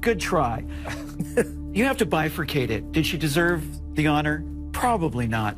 Good try. You have to bifurcate it. Did she deserve the honor? Probably not.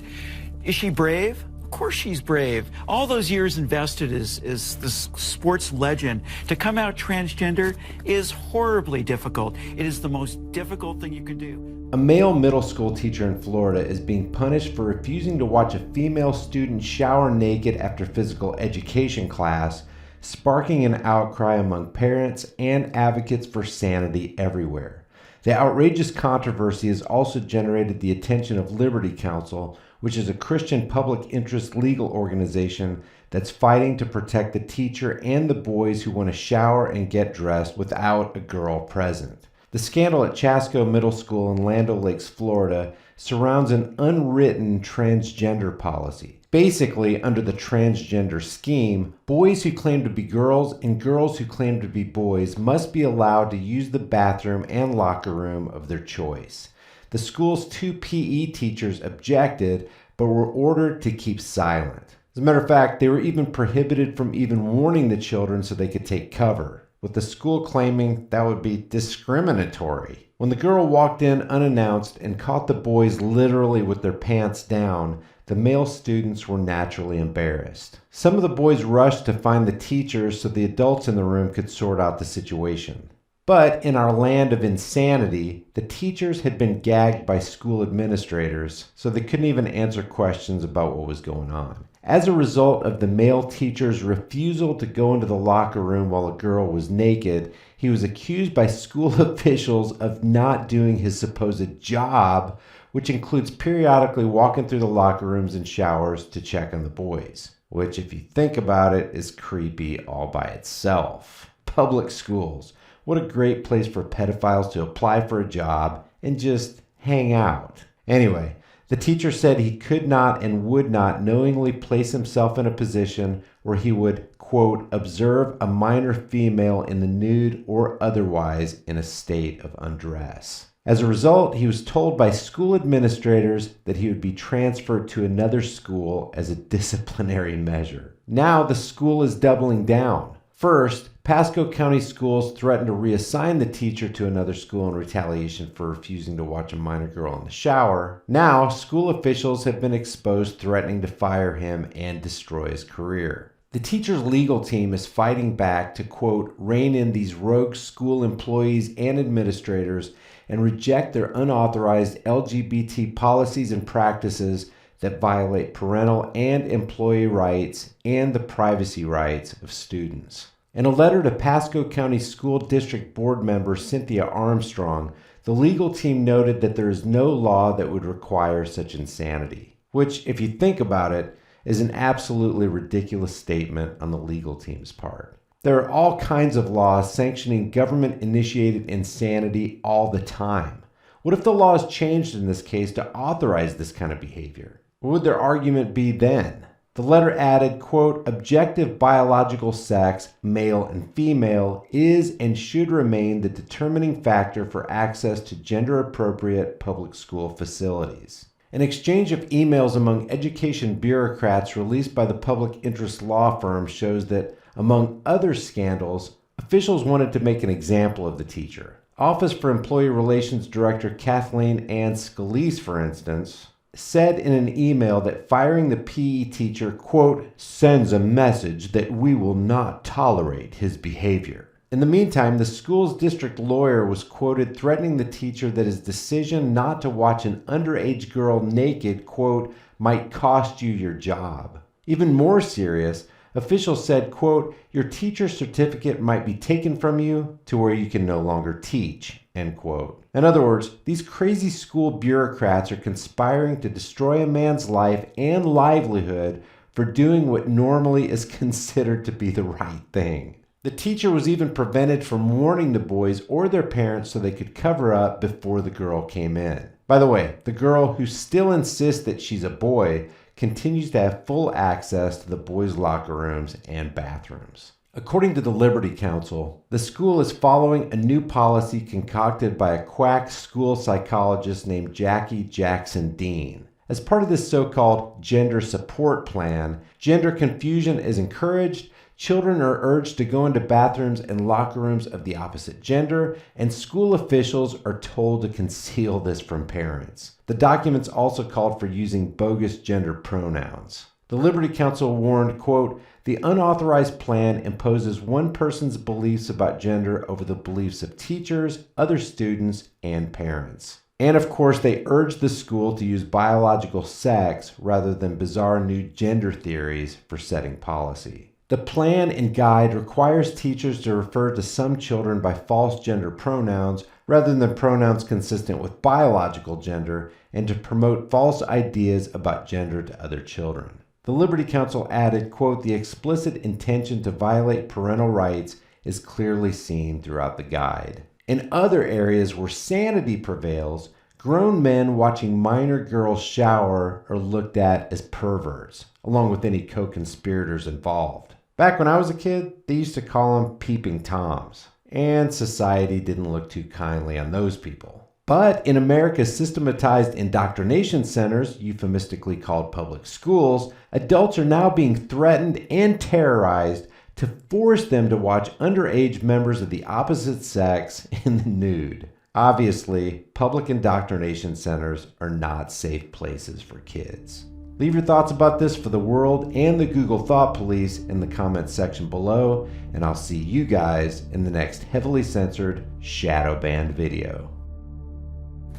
Is she brave? Of course she's brave. All those years invested as this sports legend. To come out transgender is horribly difficult. It is the most difficult thing you can do. A male middle school teacher in Florida is being punished for refusing to watch a female student shower naked after physical education class, sparking an outcry among parents and advocates for sanity everywhere. The outrageous controversy has also generated the attention of Liberty Counsel, which is a Christian public interest legal organization that's fighting to protect the teacher and the boys who want to shower and get dressed without a girl present. The scandal at Chasco Middle School in Land O'Lakes, Florida, surrounds an unwritten transgender policy. Basically, under the transgender scheme, boys who claim to be girls and girls who claim to be boys must be allowed to use the bathroom and locker room of their choice. The school's 2 PE teachers objected, but were ordered to keep silent. As a matter of fact, they were even prohibited from even warning the children so they could take cover, with the school claiming that would be discriminatory. When the girl walked in unannounced and caught the boys literally with their pants down, the male students were naturally embarrassed. Some of the boys rushed to find the teachers so the adults in the room could sort out the situation. But in our land of insanity, the teachers had been gagged by school administrators, so they couldn't even answer questions about what was going on. As a result of the male teacher's refusal to go into the locker room while a girl was naked, he was accused by school officials of not doing his supposed job, which includes periodically walking through the locker rooms and showers to check on the boys, which, if you think about it, is creepy all by itself. Public schools. What a great place for pedophiles to apply for a job and just hang out. Anyway, the teacher said he could not and would not knowingly place himself in a position where he would, quote, observe a minor female in the nude or otherwise in a state of undress. As a result, he was told by school administrators that he would be transferred to another school as a disciplinary measure. Now the school is doubling down. First, Pasco County Schools threatened to reassign the teacher to another school in retaliation for refusing to watch a minor girl in the shower. Now, school officials have been exposed threatening to fire him and destroy his career. The teacher's legal team is fighting back to, quote, rein in these rogue school employees and administrators and reject their unauthorized LGBT policies and practices that violate parental and employee rights and the privacy rights of students. In a letter to Pasco County School District Board member Cynthia Armstrong, the legal team noted that there is no law that would require such insanity, which, if you think about it, is an absolutely ridiculous statement on the legal team's part. There are all kinds of laws sanctioning government-initiated insanity all the time. What if the laws changed in this case to authorize this kind of behavior? What would their argument be then? The letter added, quote, objective biological sex, male and female, is and should remain the determining factor for access to gender-appropriate public school facilities. An exchange of emails among education bureaucrats released by the public interest law firm shows that, among other scandals, officials wanted to make an example of the teacher. Office for Employee Relations Director Kathleen Ann Scalise, for instance, said in an email that firing the PE teacher, quote, sends a message that we will not tolerate his behavior. In the meantime, the school's district lawyer was quoted threatening the teacher that his decision not to watch an underage girl naked, quote, might cost you your job. Even more serious, officials said, quote, your teacher's certificate might be taken from you to where you can no longer teach, end quote. In other words, these crazy school bureaucrats are conspiring to destroy a man's life and livelihood for doing what normally is considered to be the right thing. The teacher was even prevented from warning the boys or their parents so they could cover up before the girl came in. By the way, the girl, who still insists that she's a boy, continues to have full access to the boys' locker rooms and bathrooms. According to the Liberty Counsel, the school is following a new policy concocted by a quack school psychologist named Jackie Jackson Dean. As part of this so-called gender support plan, gender confusion is encouraged, Children are urged to go into bathrooms and locker rooms of the opposite gender, and school officials are told to conceal this from parents. The documents also called for using bogus gender pronouns. The Liberty Counsel warned, quote, "The unauthorized plan imposes one person's beliefs about gender over the beliefs of teachers, other students, and parents." And of course, they urged the school to use biological sex rather than bizarre new gender theories for setting policy. The plan and guide requires teachers to refer to some children by false gender pronouns rather than pronouns consistent with biological gender, and to promote false ideas about gender to other children. The Liberty Counsel added, quote, "The explicit intention to violate parental rights is clearly seen throughout the guide." In other areas where sanity prevails, grown men watching minor girls shower are looked at as perverts, along with any co-conspirators involved. Back when I was a kid, they used to call them peeping toms, and society didn't look too kindly on those people. But in America's systematized indoctrination centers, euphemistically called public schools, adults are now being threatened and terrorized to force them to watch underage members of the opposite sex in the nude. Obviously, public indoctrination centers are not safe places for kids. Leave your thoughts about this for the world and the Google Thought Police in the comments section below, and I'll see you guys in the next heavily censored shadow banned video.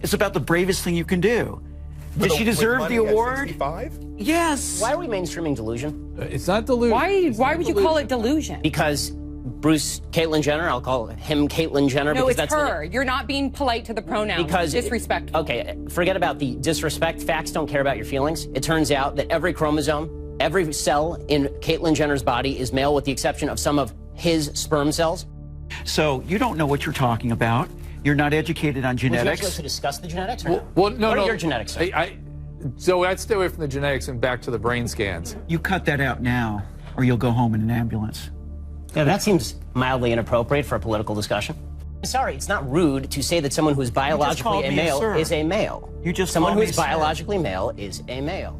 It's about the bravest thing you can do. Did she deserve the award? Yes. Why are we mainstreaming delusion? It's not delusion. Why would you call it delusion? Because Bruce Caitlyn Jenner, I'll call him Caitlyn Jenner. No, because it's that's her. You're not being polite to the pronouns. Because disrespectful. Okay, forget about the disrespect. Facts don't care about your feelings. It turns out that every chromosome, every cell in Caitlyn Jenner's body is male with the exception of some of his sperm cells. So you don't know what you're talking about. You're not educated on Would you genetics. like to discuss the genetics or no? Well, no, what no. are your genetics, sir? So I'd stay away from the genetics and back to the brain scans. You cut that out now, or you'll go home in an ambulance. Yeah, that seems mildly inappropriate for a political discussion. Sorry, it's not rude to say that someone who is biologically called a me a male sir. is a male. You just Someone called who me is a sir. biologically male is a male.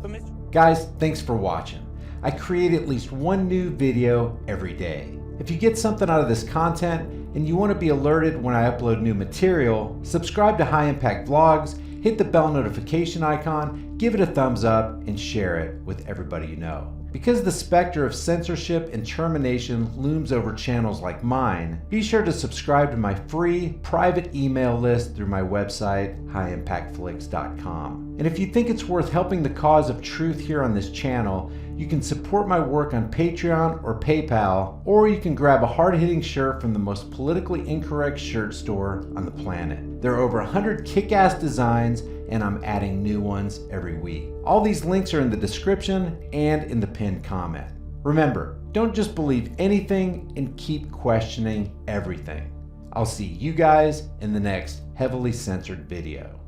Guys, thanks for watching. I create at least one new video every day. If you get something out of this content and you want to be alerted when I upload new material, subscribe to High Impact Vlogs, hit the bell notification icon, give it a thumbs up, and share it with everybody you know. Because the specter of censorship and termination looms over channels like mine, be sure to subscribe to my free private email list through my website, highimpactflix.com. And if you think it's worth helping the cause of truth here on this channel, you can support my work on Patreon or PayPal, or you can grab a hard-hitting shirt from the most politically incorrect shirt store on the planet. There are over 100 kick-ass designs, and I'm adding new ones every week. All these links are in the description and in the pinned comment. Remember, don't just believe anything and keep questioning everything. I'll see you guys in the next heavily censored video.